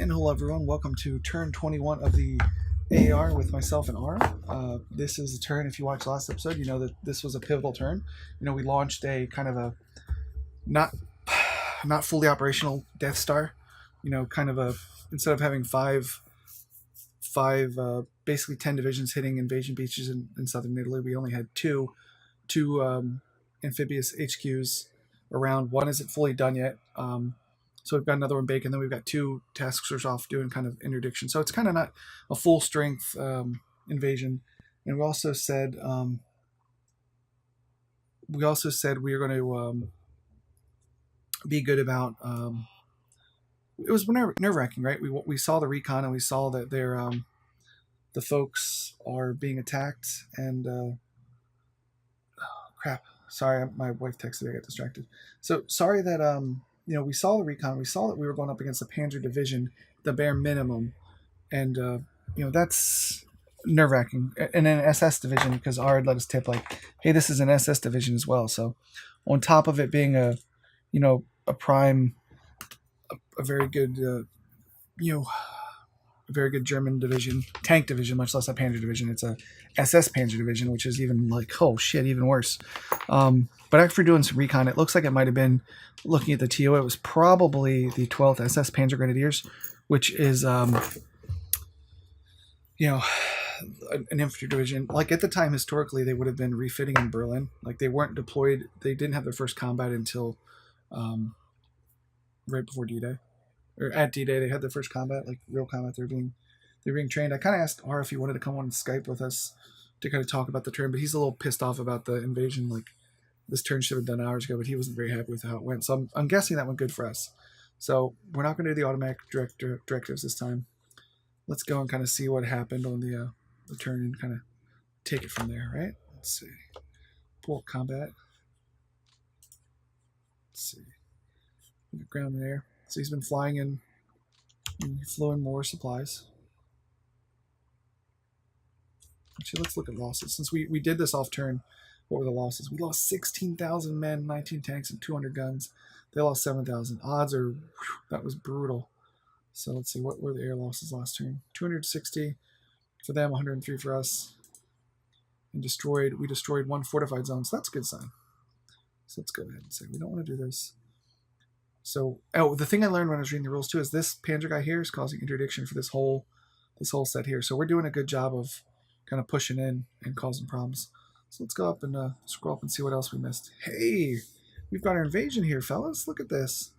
And hello everyone, welcome to turn 21 of the AAR with myself and Ara. This is a turn, if you watched the last episode, you know that this was a pivotal turn. You know, we launched a kind of a not fully operational Death Star. You know, kind of a, instead of having five basically 10 divisions hitting invasion beaches in southern Italy, we only had two amphibious HQs around. One isn't fully done yet. So we've got another one baking, then we've got two task forces off doing kind of interdiction. So it's kind of not a full strength invasion. And we also said we are going to be good about. It was nerve-wracking, right? We saw the recon and we saw that the folks are being attacked and crap. Sorry, my wife texted. I got distracted. So sorry that we saw the recon. We saw that we were going up against a Panzer division, the bare minimum, and that's nerve-wracking. And an SS division, because Ara let us tip like, hey, this is an SS division as well. So on top of it being a prime, a very good a very good German division, tank division, much less a Panzer division. It's a SS Panzer division, which is even like, oh shit, even worse. But after doing some recon, it looks like it might have been, looking at the TO, it was probably the 12th SS Panzer Grenadiers, which is, an infantry division. Like at the time, historically, they would have been refitting in Berlin. Like they weren't deployed. They didn't have their first combat until right before D-Day. Or at D-Day, they had their first combat, like real combat. They're being trained. I kind of asked R if he wanted to come on Skype with us to kind of talk about the turn, but he's a little pissed off about the invasion. Like this turn should have been done hours ago, but he wasn't very happy with how it went. So I'm guessing that went good for us. So we're not going to do the automatic directives this time. Let's go and kind of see what happened on the turn and kind of take it from there, right? Let's see. Pull up combat. Let's see. Ground and air. So he's been flying in, and he flew in more supplies. Actually, let's look at losses. Since we did this off turn, what were the losses? We lost 16,000 men, 19 tanks, and 200 guns. They lost 7,000. Odds are, that was brutal. So let's see, what were the air losses last turn? 260 for them, 103 for us. And we destroyed one fortified zone, so that's a good sign. So let's go ahead and say we don't want to do this. So, the thing I learned when I was reading the rules too is this Panzer guy here is causing interdiction for this whole set here. So we're doing a good job of kind of pushing in and causing problems. So let's go up and scroll up and see what else we missed. Hey, we've got our invasion here, fellas. Look at this.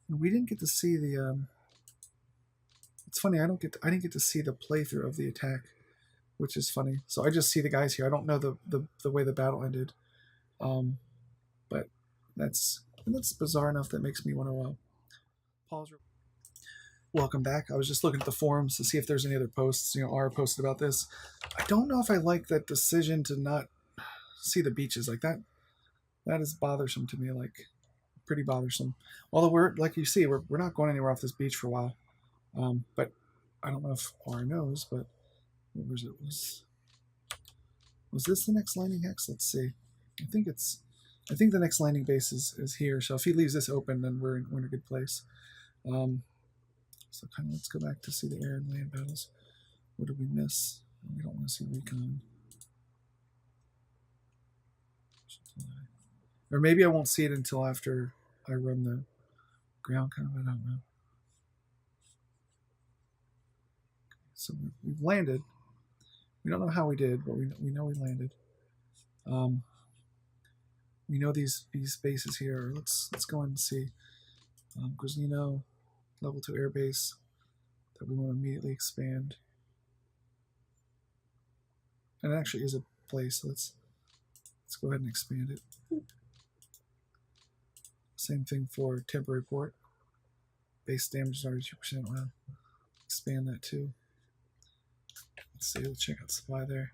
We didn't get to see the. It's funny. I didn't get to see the playthrough of the attack, which is funny. So I just see the guys here. I don't know the way the battle ended, but that's bizarre enough that makes me want to pause. Welcome back. I was just looking at the forums to see if there's any other posts. Ara posted about this. I don't know if I like that decision to not see the beaches like that. That is bothersome to me, like pretty bothersome. Although we're, like you see, we're not going anywhere off this beach for a while. But I don't know if Ara knows, but what was it? Was this the next landing hex? Let's see. I think the next landing base is here. So if he leaves this open, then we're in a good place. So kind of let's go back to see the air and land battles. What did we miss? We don't want to see recon. Or maybe I won't see it until after I run the ground combat. I don't know. So we've landed. We don't know how we did, but we know we landed. We know these bases here. Let's go and see. Grosnino, level 2 air base that we want to immediately expand. And it actually is a place. So let's go ahead and expand it. Same thing for temporary port. Base damage is already 2%. Wow. Expand that too. Let's see. Let's check out supply there.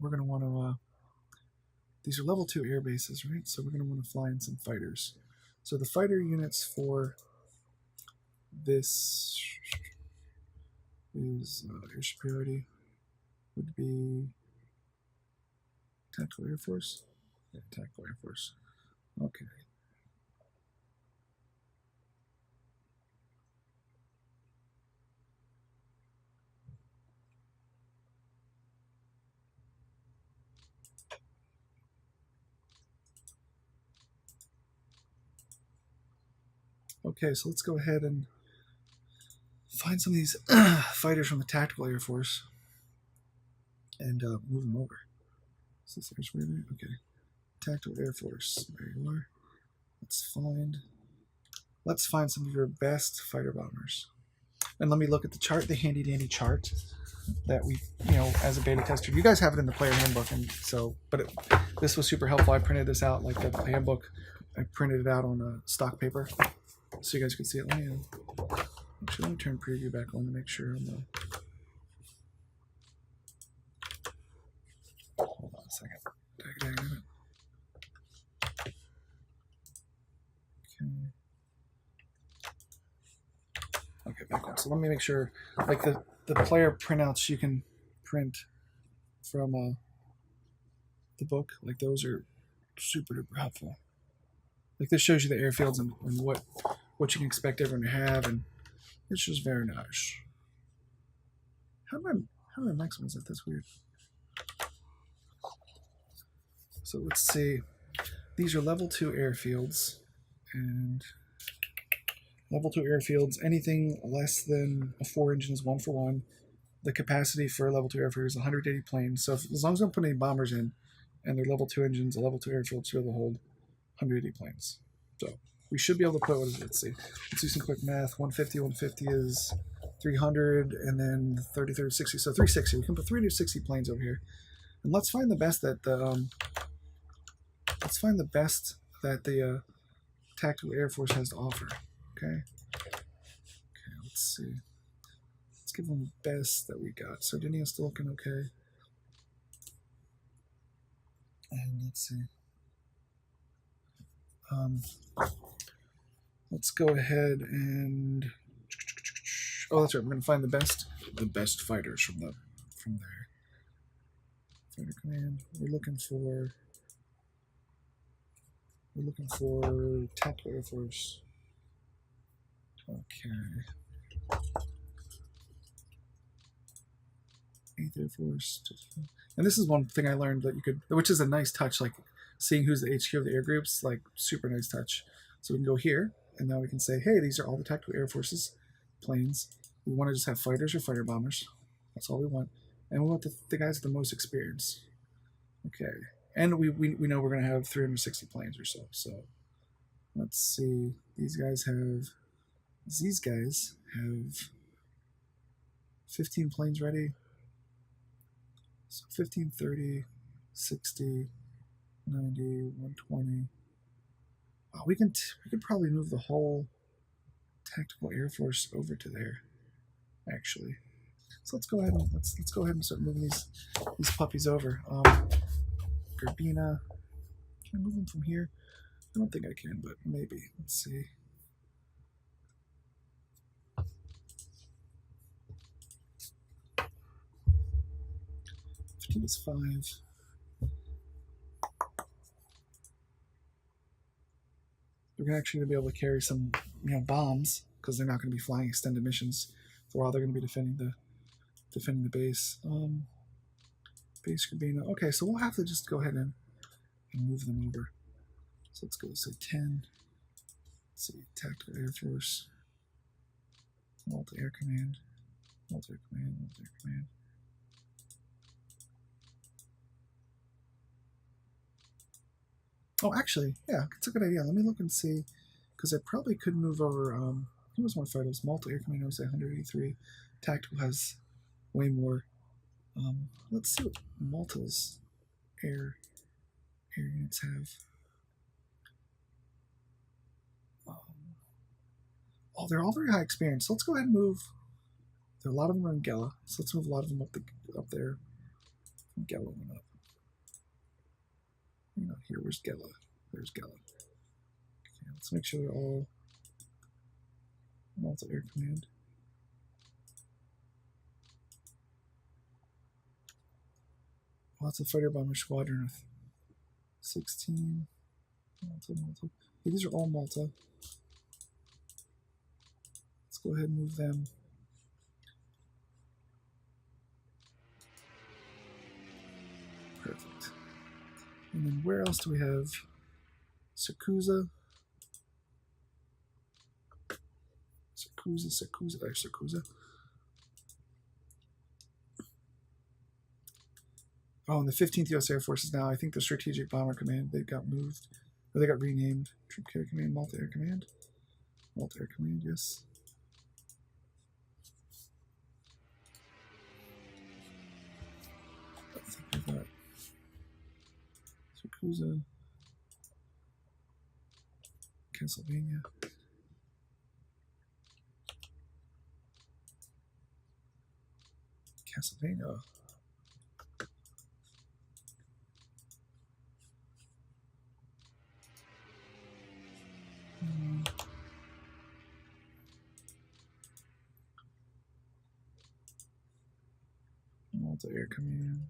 We're going to want to. These are level 2 air bases, right? So we're going to want to fly in some fighters. So the fighter units for this is air superiority would be Tactical Air Force. Yeah, Tactical Air Force. Okay. Okay, so let's go ahead and find some of these fighters from the Tactical Air Force and move them over. Is this Air Force? Okay. Tactical Air Force. There you are. Let's find some of your best fighter bombers. And let me look at the chart, the handy dandy chart that we, as a beta tester, you guys have it in the player handbook, and so, this was super helpful. I printed this out, like the handbook. I printed it out on stock paper, so you guys could see it. Let me turn preview back on to make sure I'm the. Hold on a second. Okay, back on. So let me make sure, like the player printouts you can print from the book, like those are super duper helpful. Like this shows you the airfields and what you can expect everyone to have, and it's just very nice. How do I maximize it? That's weird. So let's see. These are level 2 airfields, and level 2 airfields, anything less than 4 engines, 1 for 1. The capacity for a level 2 airfield is 180 planes. So as long as I don't put any bombers in, and they're level 2 engines, a level 2 airfield should be able to hold 180 planes. So we should be able to put, let's see. Let's do some quick math. 150 is 300, and then 30, 60. So 360. We can put 360 planes over here. And let's find the best that the Tactical Air Force has to offer. Okay, let's see. Let's give them the best that we got. Sardinia's still looking okay. And let's see. Let's go ahead and. Oh, that's right. We're gonna find the best fighters from there. Fighter command. We're looking for Tactical Air Force. Okay. 8th Air Force. And this is one thing I learned that you could, which is a nice touch, like seeing who's the HQ of the air groups, like super nice touch. So we can go here, and now we can say, hey, these are all the Tactical Air Force's planes. We want to just have fighters or fighter bombers. That's all we want. And we want the guys with the most experience. Okay. And we know we're going to have 360 planes or so. So let's see. These guys have 15 planes ready. So 15, 30, 60, 90, 120. Oh, we could probably move the whole Tactical Air Force over to there, actually. So let's go ahead and start moving these puppies over. Garbina. Can I move them from here? I don't think I can, but maybe. Let's see. Is 5. We're actually going to be able to carry some, bombs, because they're not going to be flying extended missions for a while. They're going to be defending the base. Base Garbina. Okay, so we'll have to just go ahead and move them over. So let's go say 10. Let's see, Tactical Air Force, Multi-Air Command, Multi-Air Command, Multi-Air Command. Oh, actually, yeah, it's a good idea. Let me look and see, because I probably could move over. Who was more fighters? Multi-Air Command was 183. Tactical has way more. Let's see what Malta's air units have. Oh, they're all very high experience. So let's go ahead and move. There are a lot of them are in Gela, so let's move a lot of them up there. Gela went up. Here, where's Gela? There's Gela. Okay, let's make sure they're all Multi-Air Command. Lots of fighter bomber squadron with 16. Malta. Okay, these are all Malta. Let's go ahead and move them. Perfect. And then where else do we have? Sakusa. Sakusa. Oh, and the 15th U.S. Air Force is now, I think, the Strategic Bomber Command. They got moved, or they got renamed. Troop Carrier Command, Malta Air Command. Malta Air Command, yes. I think we've got Sakusa, Pennsylvania. Castlevania. Malta Air Command.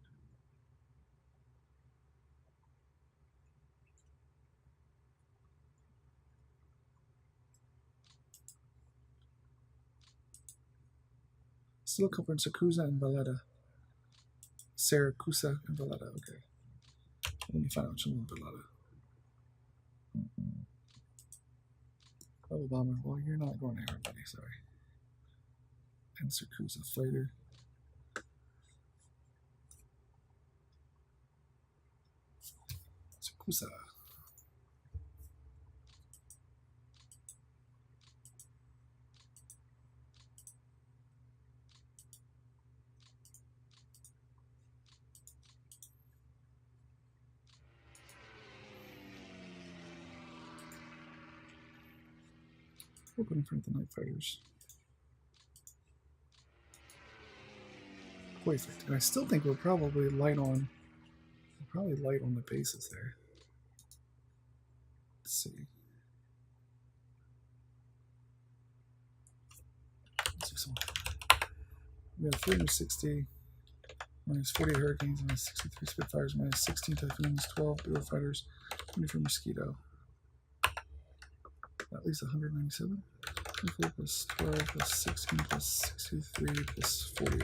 Still covering Sakusa and Valletta. Saracusa and Valletta, okay. Let me find out which one Valletta. Double bomber. Well, you're not going anywhere, buddy, sorry. And Sakusa fighter. Sakusa. We're going for the night fighters. Perfect. And I still think we're probably light on the bases there. Let's see. Let's do some. We have 360, minus 40 Hurricanes, minus 63 Spitfires, minus 16 Typhoons, 12 Eurofighters, 24 Mosquito. At least 197. 24 plus 12 plus 16 plus 63 plus 48.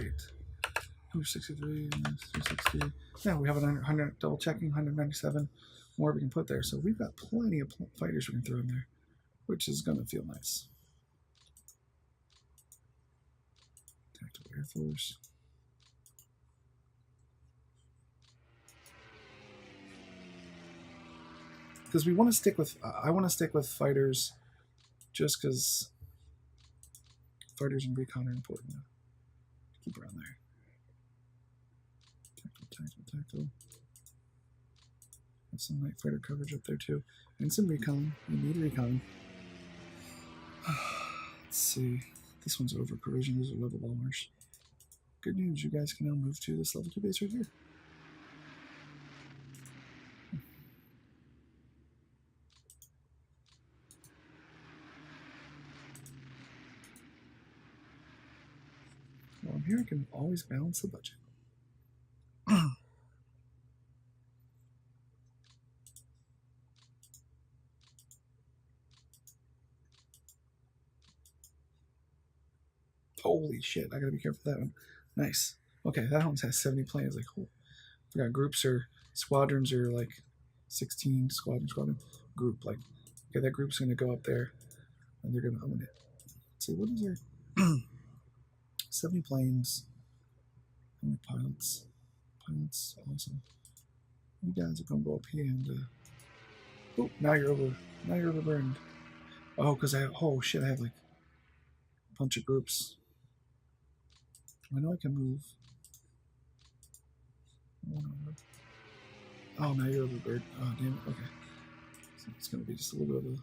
163 minus 260. Yeah, we have 100, double checking, 197 more we can put there. So we've got plenty of fighters we can throw in there, which is going to feel nice. Tactical Air Force. Because we want to stick with, I want to stick with fighters just because fighters and recon are important to keep around there. Tactical. And some night fighter coverage up there too. And some recon. We need recon. Let's see. This one's over provision. Those are level bombers. Good news, you guys can now move to this level 2 base right here. Well, here I can always balance the budget. Holy shit, I gotta be careful with that one. Nice. Okay, that one has 70 planes. Like, oh, we got groups or squadrons or like 16 squadron group. Like, okay, that group's gonna go up there and they're gonna own it. Let's see, what is there? 70 planes. How many pilots? Pilots, awesome. You guys are gonna go up here and oh, now you're overburned. Oh, because oh shit, I have like a bunch of groups. I know I can move. Oh, now you're overburned. Oh, damn it. Okay. So it's going to be just a little bit of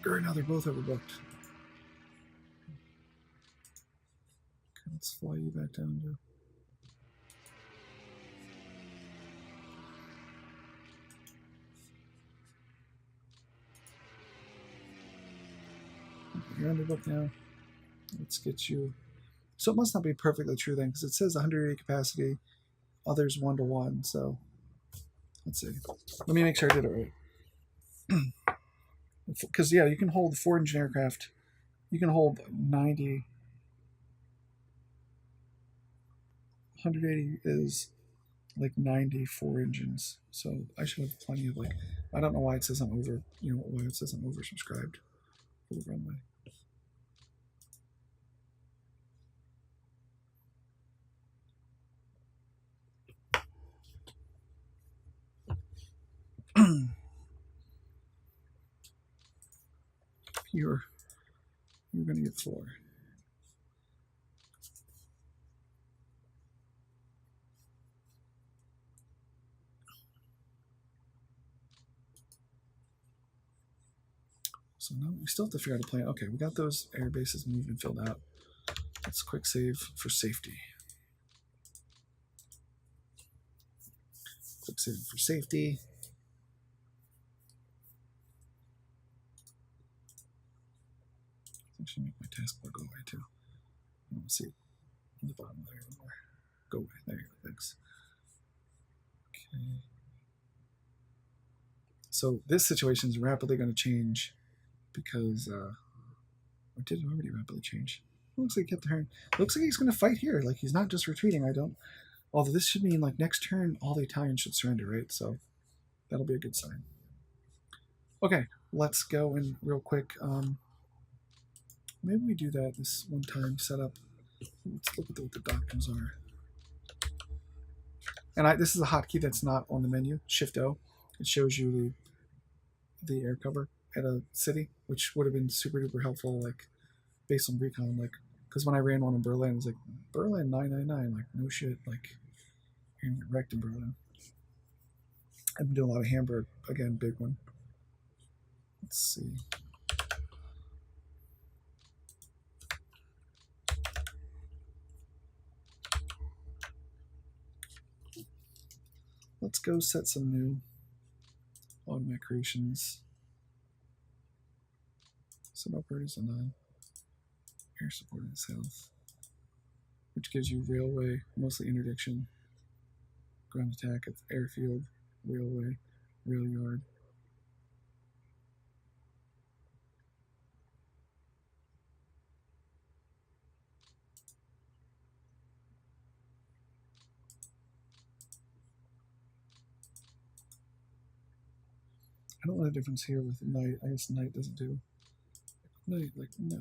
a... Or now they're both overbooked. Okay, let's fly you back down, Joe. You're underbooked now. Let's get you. So it must not be perfectly true then, because it says 180 capacity, others 1-to-1. So let's see. Let me make sure I did it right. Because yeah, you can hold 4-engine aircraft. You can hold 90. 180 is like 94 engines. So I should have plenty of like. I don't know why it says I'm over, why it says I'm oversubscribed for the runway. You're going to get 4. So no, we still have to figure out a plan. Okay, we got those air bases moved and filled out. Let's quick save for safety. Quick save for safety. I should make my taskbar go away too. I don't see it on the bottom there anymore. Go away. There you go. Thanks. Okay. So this situation is rapidly going to change because, or did it already rapidly change? It looks like he kept the turn. Looks like he's going to fight here. Like he's not just retreating. Although this should mean like next turn all the Italians should surrender, right? So that'll be a good sign. Okay, let's go in real quick. Maybe we do that this one time. Set up. Let's look at what the doctrines are. And this is a hotkey that's not on the menu. Shift O. It shows you the air cover at a city, which would have been super duper helpful, like based on recon, like because when I ran one in Berlin, it was like Berlin 999, like no shit, like you're gonna get wrecked in Berlin. I've been doing a lot of Hamburg, again, big one. Let's see. Let's go set some new automatic creations. Some operators on air support in the south, which gives you railway, mostly interdiction, ground attack at airfield, railway, rail yard. I don't know the difference here with night. I guess night doesn't do. Night, like, no.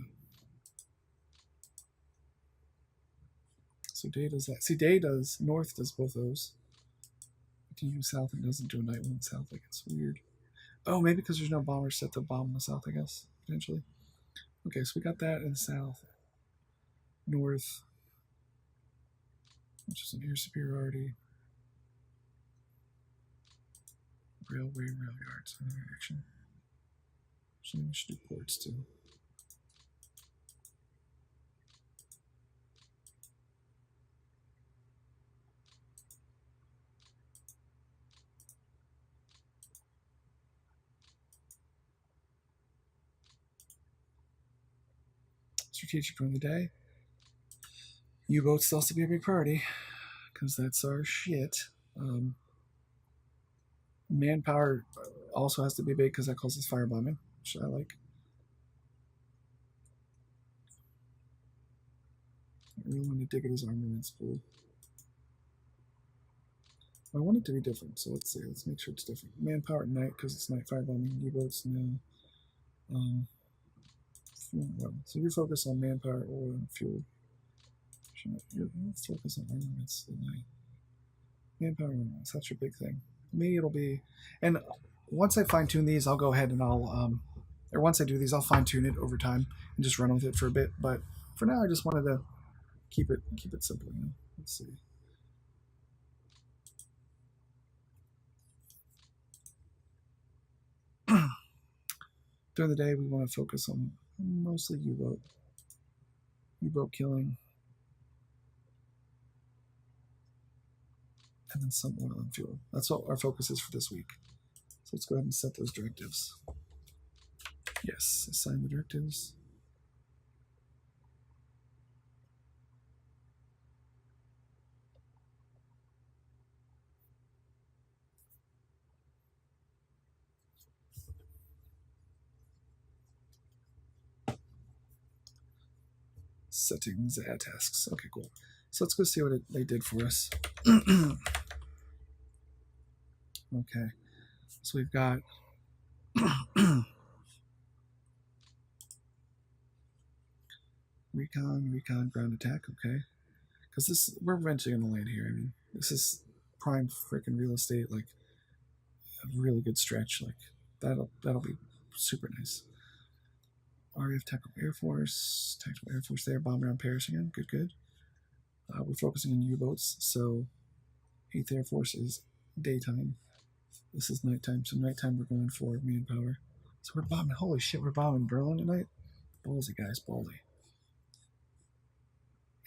So day does that. See, day does, north does both those. But you use south and doesn't do a night one south. Like, it's weird. Oh, maybe because there's no bombers set to bomb in the south, I guess, potentially. Okay, so we got that in the south. North, which is an air superiority. Railway, rail yards, and interdiction. So we should do ports too. Strategic during the day. U-boats still has to be a big priority because that's our shit. Manpower also has to be big because that causes firebombing, which I like. I really want to dig at his armaments pool. I want it to be different, so let's see. Let's make sure it's different. Manpower at night because it's night firebombing. U-boats, no. Well, so you focus on manpower, oil, and fuel. You're focus on armaments at night. Manpower armaments, that's your big thing. Me, it'll be, and once I fine tune these, I'll go ahead and or once I do these, I'll fine tune it over time and just run with it for a bit. But for now, I just wanted to keep it simple. Let's see. During the day, we want to focus on mostly U-boat killing, and then some oil and fuel. That's what our focus is for this week. So let's go ahead and set those directives. Yes, assign the directives. Settings, add tasks. Okay, cool. So let's go see what they did for us. Okay, so we've got Recon, ground attack, okay. Because this, we're eventually going to land here. I mean, this is prime freaking real estate, like a really good stretch. Like that'll be super nice. RAF Tactical Air Force there, bombing around Paris again. Good. We're focusing on U-boats, so 8th Air Force is daytime. This is nighttime, so nighttime we're going for manpower. So we're bombing. Holy shit, we're bombing Berlin tonight. Ballsy, guys, ballsy.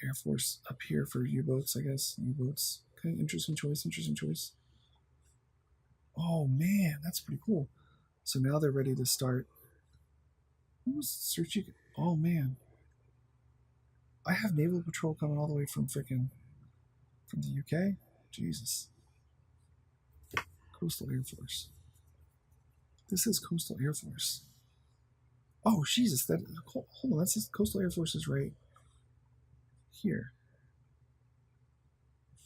Air Force up here for U-boats, I guess. U-boats. Okay, interesting choice. Oh man, that's pretty cool. So now they're ready to start. Who's searching? Oh man, I have naval patrol coming all the way from the UK. Jesus. Coastal Air Force. This is Coastal Air Force. Oh Jesus, that hold on. That's Coastal Air Force is right here.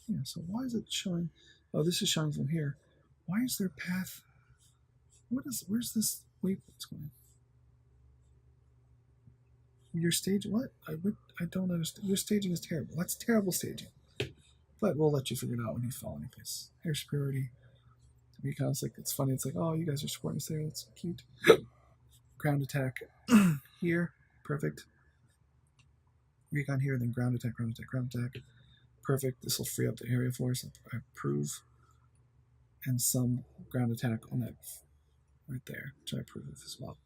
Yeah. So why is it showing? Oh, this is showing from here. Why is their path? Where's this waypoint's going? Your stage, what? I don't understand. Your staging is terrible. That's terrible staging. But we'll let you figure it out when you fall any place. Air superiority. Recon's like, it's funny. It's like, oh, you guys are supporting us there. That's cute. Ground attack here. Perfect. Recon here, then ground attack. Perfect. This will free up the area for us. I approve. And some ground attack on that right there, which I approve of as well.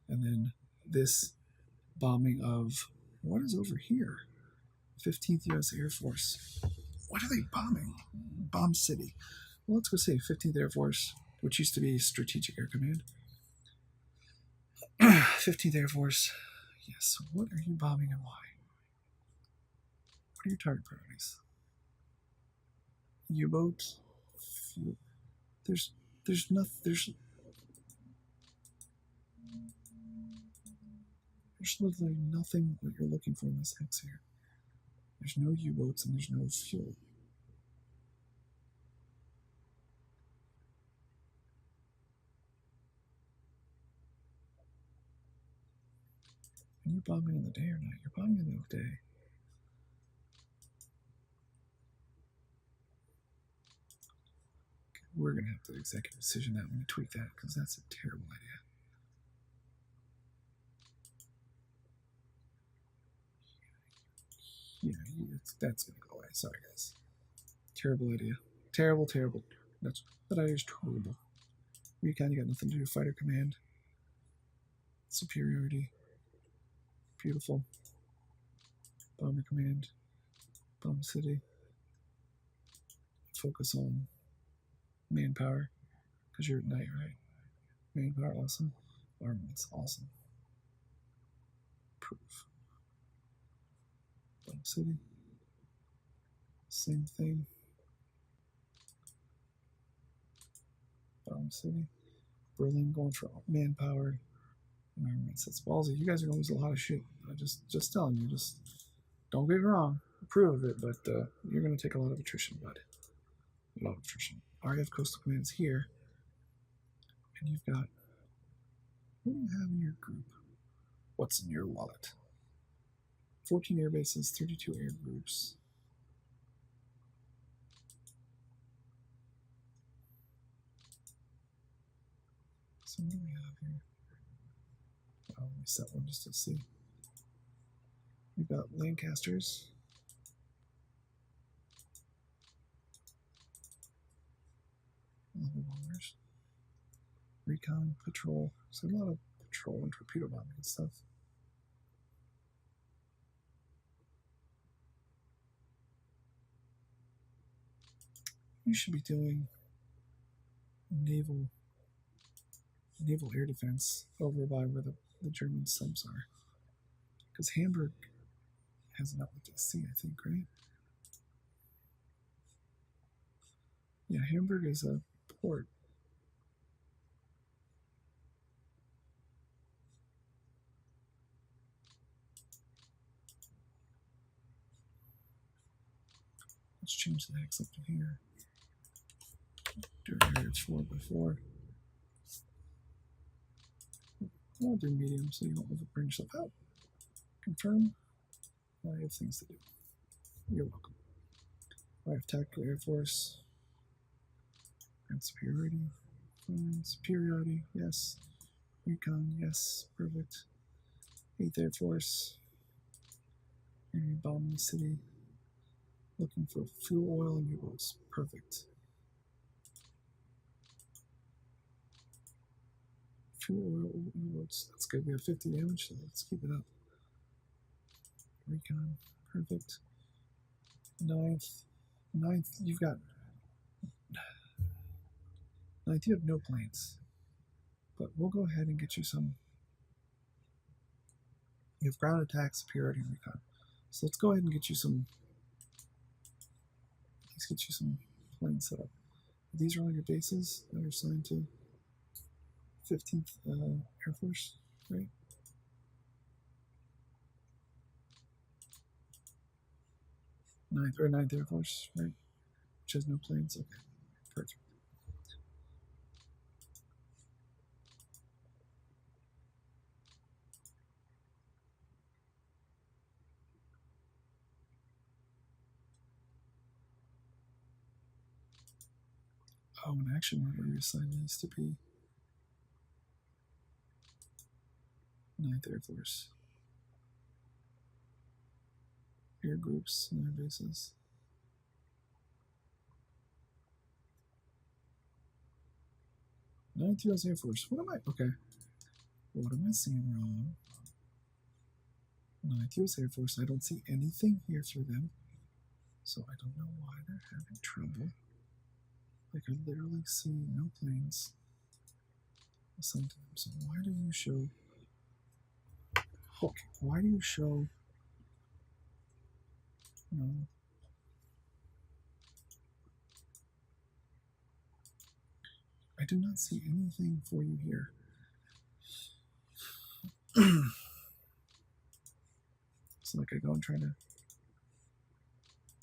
And then this bombing of, what is over here? 15th U.S. Air Force. What are they bombing? Bomb City. Well, let's go say 15th Air Force, which used to be Strategic Air Command. 15th Air Force. Yes, what are you bombing and why? What are your target priorities? U-boats. There's nothing. There's literally nothing that you're looking for in this hex here. There's no U-boats and there's no fuel. Are you bombing in the day or not? You're bombing in the day. Okay, we're going to have to executive decision that when we tweak that because that's a terrible idea. Yeah, that's going to go away. Sorry, guys. Terrible idea. Terrible. That idea is terrible. Recon, you got nothing to do. Fighter command. Superiority. Beautiful. Bomber command. Bomb city. Focus on manpower. Because you're at night, right? Manpower, awesome. Armaments, awesome. Proof. Bomb city. Same thing. Bomb city. Berlin going for manpower. Armaments. That's ballsy. You guys are going to lose a lot of shit. I just telling you. Just don't get it wrong. Approve of it, but you're going to take a lot of attrition, bud. A lot of attrition. RAF Coastal Command's here. And you've got, what do you have in your group? What's in your wallet? 14 air bases, 32 air groups. So what do we have here? Oh, let me set one just to see. We've got Lancasters. Level bombers. Recon, patrol. So a lot of patrol and torpedo bombing and stuff. You should be doing naval air defense over by where the German subs are. Because Hamburg has an outlet to sea, I think, right? Yeah, Hamburg is a port. Let's change the hex up to here. Do area 4x4. I'll do medium so you don't overburn yourself out. Confirm. I have things to do. You're welcome. I have tactical Air Force. And superiority. Fine. Superiority, yes. Recon, yes. Perfect. 8th Air Force. Enemy bombing the city. Looking for fuel oil and U-boats. Perfect. Fuel oil U-boats. That's good. We have 50 damage, so let's keep it up. Recon. Perfect. 9th. 9th, you've got... 9th, you have no planes. But we'll go ahead and get you some... You have ground attack, superiority, and recon. So let's go ahead and get you some... Let's get you some planes set up. These are all your bases that are assigned to 15th Air Force, right? 9th Air Force, right? Which has no planes. Okay, perfect. Oh, and actually, we're going to reassign these to be 9th Air Force. Air groups and air bases. 9th U.S. Air Force. What am I? Okay. What am I seeing wrong? 9th U.S. Air Force. I don't see anything here for them. So I don't know why they're having trouble. I could literally see no planes assigned to them. So why do you show... Okay, why do you show... No. I do not see anything for you here. So like I go and try to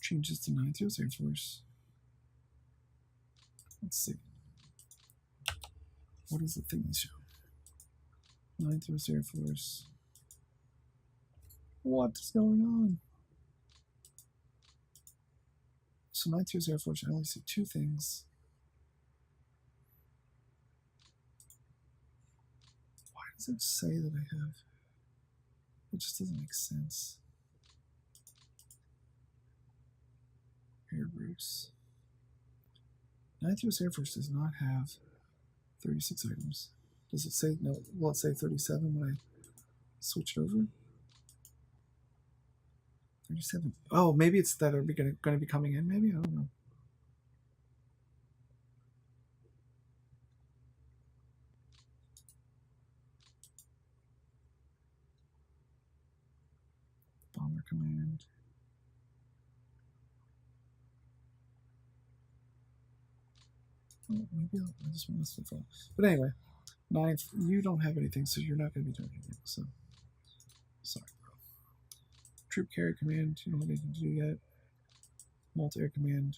change this to 9th U.S. Air Force. Let's see. What is the thing they show? 9th U.S. Air Force. What is going on? So 9th U.S. Air Force, I only see two things. Why does it say that I have? It just doesn't make sense. Air groups. 9th U.S. Air Force does not have 36 items. Does it say, no, will it say 37 when I switch it over? 37. Oh, maybe it's that are going to be coming in, maybe? I don't know. Bomber command. Oh, maybe I just want to fall. But anyway, 9th, you don't have anything, so you're not going to be doing anything. So, sorry, bro. Troop carrier command, you don't have anything to do yet. Multi-air command.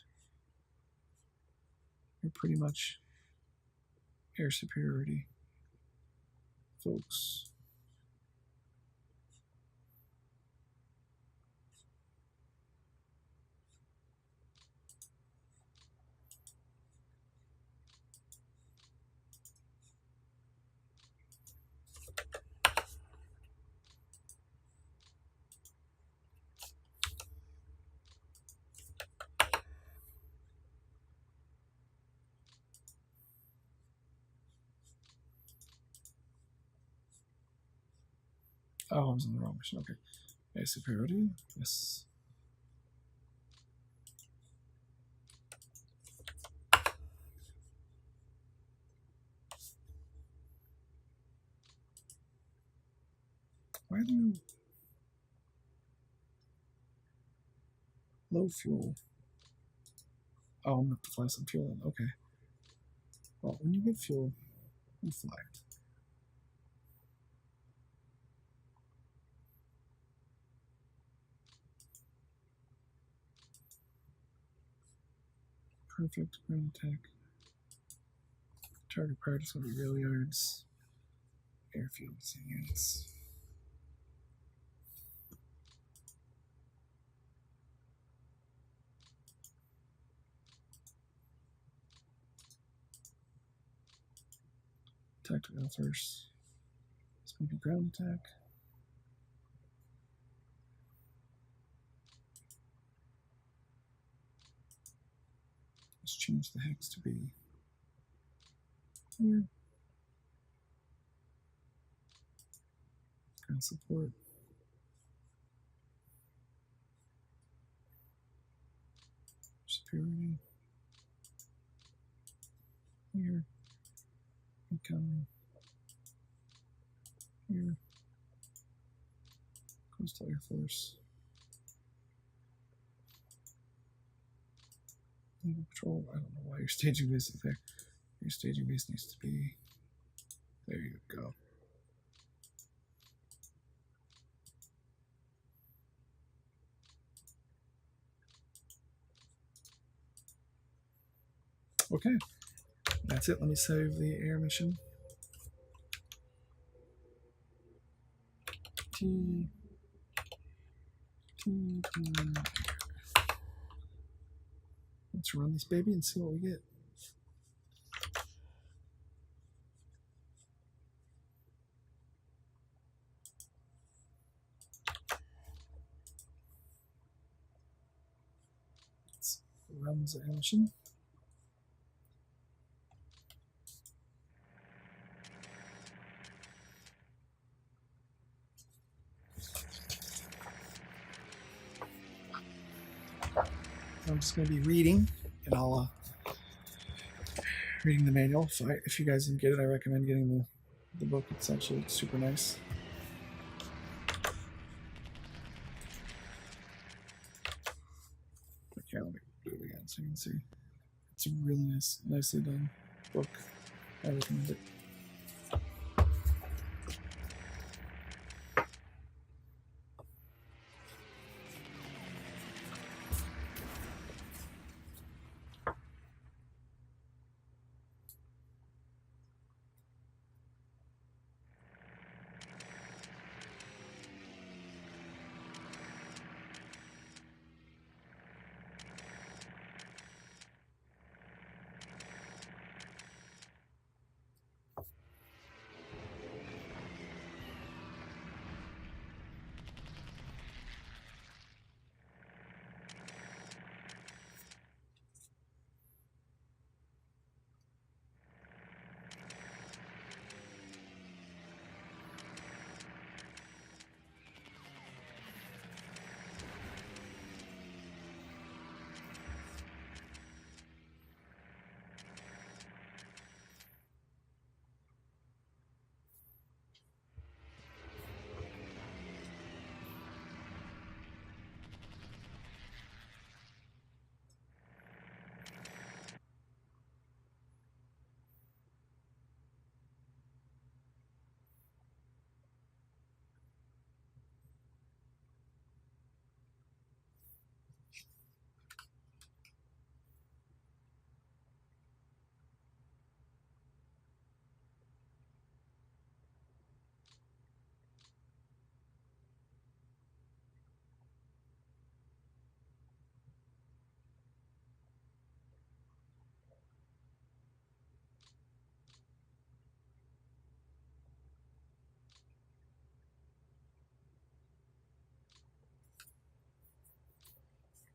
You're pretty much air superiority, folks. Oh, I was in the wrong mission. Okay. Air superiority. Yes. Why are there no low fuel? Oh, I'm going to have to fly some fuel in. Okay. Well, when you get fuel, you fly it. Perfect. Ground attack. Target priority is going to be rail yards. Airfields and units. Tactical offers. This may be ground attack. Let's change the hex to be here. Ground support. Superiority. Here. Incoming. Here. Coastal Air Force. Naval Patrol. I don't know why your staging base is there. Your staging base needs to be. There you go. Okay, that's it. Let me save the air mission. Let's run this baby and see what we get. Let's run the air mission. I'm just going to be reading, and I'll reading the manual. If you guys didn't get it, I recommend getting the book. It's actually super nice. Okay, let me do it again so you can see. It's a really nicely done book. I recommend it.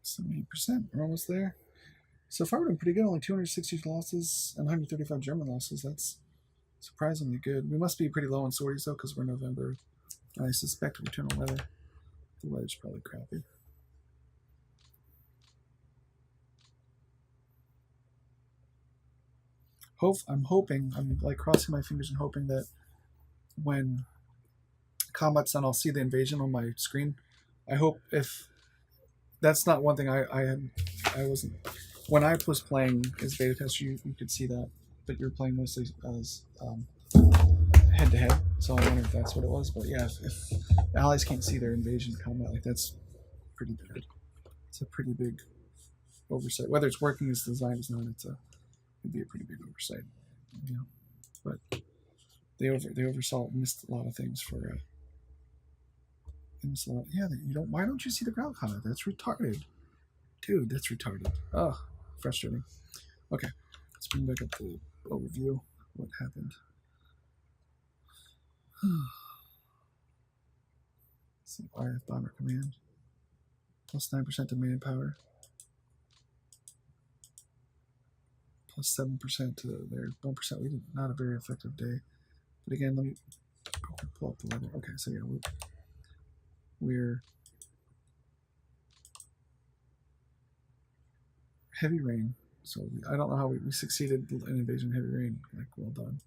So 8%. We're almost there. So far, we're doing pretty good. Only 260 losses and 135 German losses. That's surprisingly good. We must be pretty low on sorties, though, because we're November. And I suspect we turn on weather. The weather's probably crappy. I'm like crossing my fingers and hoping that when combat's done, I'll see the invasion on my screen. I hope if that's not one thing I wasn't when I was playing as beta tester, you could see that, but you're playing mostly as head to head. So I wonder if that's what it was. But yeah, if allies can't see their invasion combat, like that's pretty bad. It's a pretty big oversight. Whether it's working as designed or not, it'd be a pretty big oversight. You know, but they oversaw, missed a lot of things for yeah, you don't. Why don't you see the ground combat? That's retarded, dude. That's retarded. Ugh, frustrating. Okay, let's bring back up the overview. What happened? See, RF bomber command plus 9% to manpower, plus 7% to their 1%. We did not a very effective day. But again, let me pull up the weather. Okay, so yeah, we're heavy rain. So I don't know how we succeeded in invasion heavy rain. Like, well done.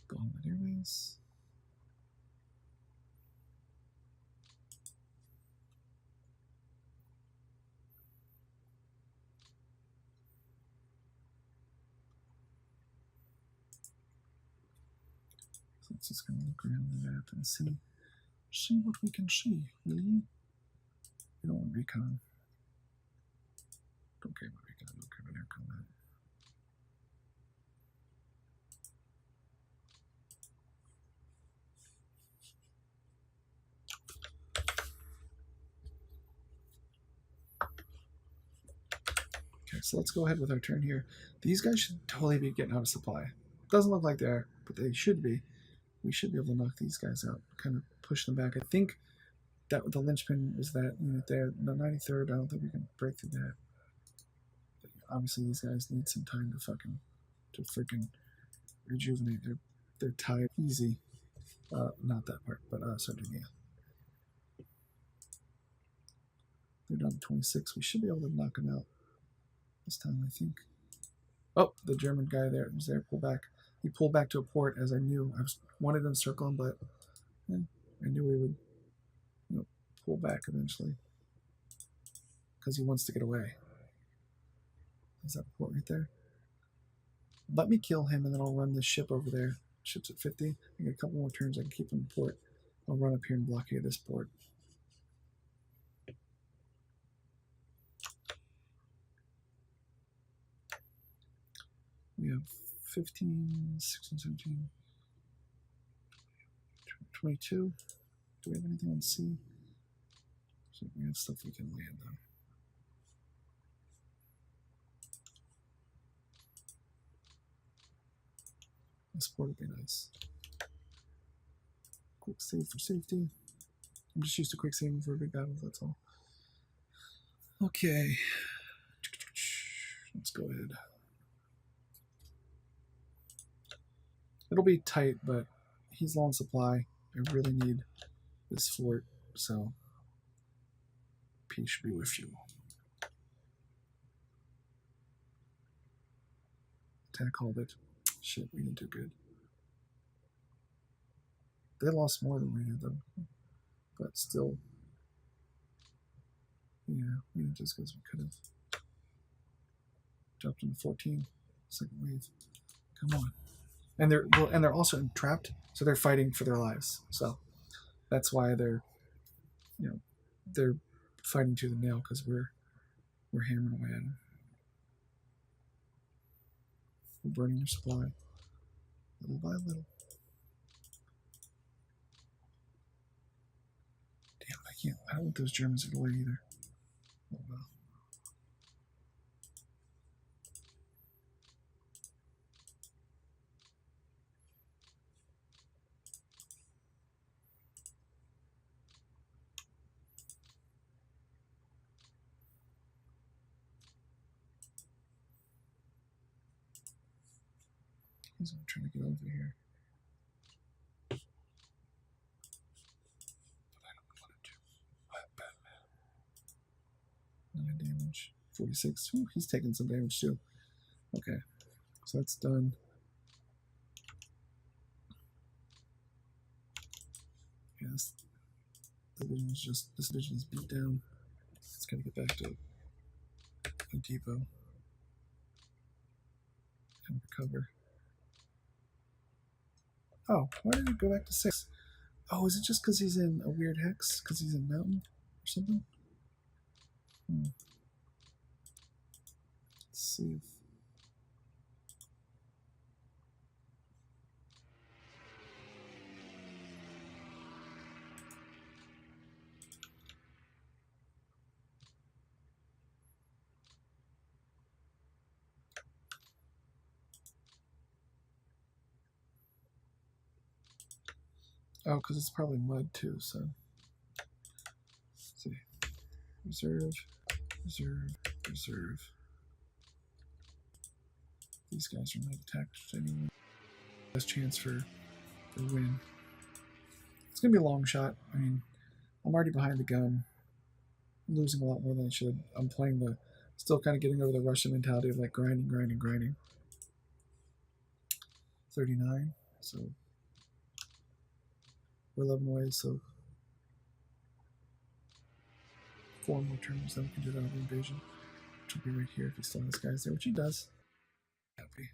Gauntlet Airways. So let's just kind of look around the map and see what we can see. Really? We don't want recon. Don't care about recon. Don't care about air combat. Okay, so let's go ahead with our turn here. These guys should totally be getting out of supply. Doesn't look like they are, but they should be. We should be able to knock these guys out, kind of push them back. I think that the linchpin was that unit there. The 93rd, I don't think we can break through that. But obviously, these guys need some time to freaking rejuvenate. They're tired. Easy. Not that part, but Sardinia. They're down to 26. We should be able to knock them out this time, I think. Oh, the German guy there was there. Pull back. He pulled back to a port, as I knew. Wanted to encircle him, but I knew he would, pull back eventually because he wants to get away. Is that a port right there? Let me kill him, and then I'll run this ship over there. Ship's at 50. I get a couple more turns. I can keep him in port. I'll run up here and blockade this port. We have 15, 16, 17, 22. Do we have anything on sea? So we have stuff we can land on. This port would be nice. Quick save for safety. I'm just used to quick saving for big battles, that's all. Okay. Let's go ahead. It'll be tight, but he's low on supply. I really need this fort, so peace should be with you. Attack called it. Shit, we didn't do good. They lost more than we did, though. But still, yeah, we didn't just because we could have. Jumped into 14, second wave. Come on. And they're also entrapped, so they're fighting for their lives. So that's why they're fighting to the nail, because we're hammering away at them. We're burning their supply, little by little. Damn, I can't. I don't want those Germans to get away either. Oh well. He's trying to get over here. But I don't want to. I'm Batman. 9 damage. 46. Ooh, he's taking some damage too. Okay. So that's done. Yeah, this division is beat down. It's gotta get back to a depot and recover. Oh, why did it go back to 6? Oh, is it just because he's in a weird hex? Because he's in mountain or something? Let's see if... Oh, because it's probably mud too, so... Let's see. Reserve, reserve, reserve. These guys are not attacked anymore. Best chance for win. It's going to be a long shot. I mean, I'm already behind the gun. I'm losing a lot more than I should. I'm playing the... Still kind of getting over the Russian mentality of like grinding, grinding, grinding. 39. So we're 11 away, so 4 more turns, then we can do that other invasion. Which will be right here if he still has guys there, which he does. Happy.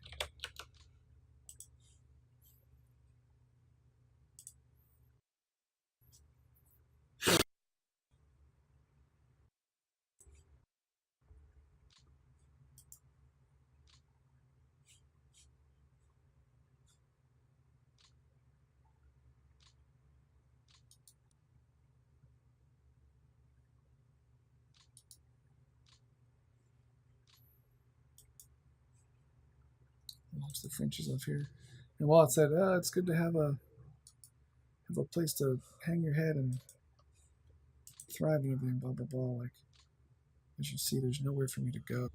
Launch the Frenchies up here. And while it said, it's good to have a place to hang your head and thrive and everything, blah blah blah. Like, as you see, there's nowhere for me to go.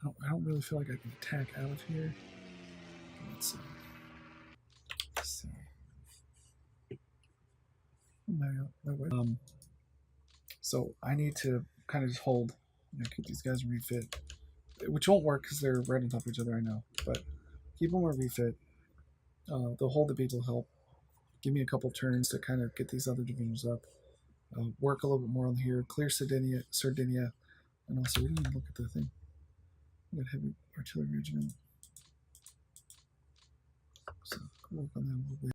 I don't really feel like I can attack out of here. Let's see. So I need to kind of just hold, keep these guys in refit, which won't work because they're right on top of each other, I know, but keep them in refit. The hold the beads will help. Give me a couple turns to kind of get these other divisions up. Work a little bit more on here. Clear Sardinia, and also we didn't even look at the thing. We got heavy artillery regiment, so work on that a little bit.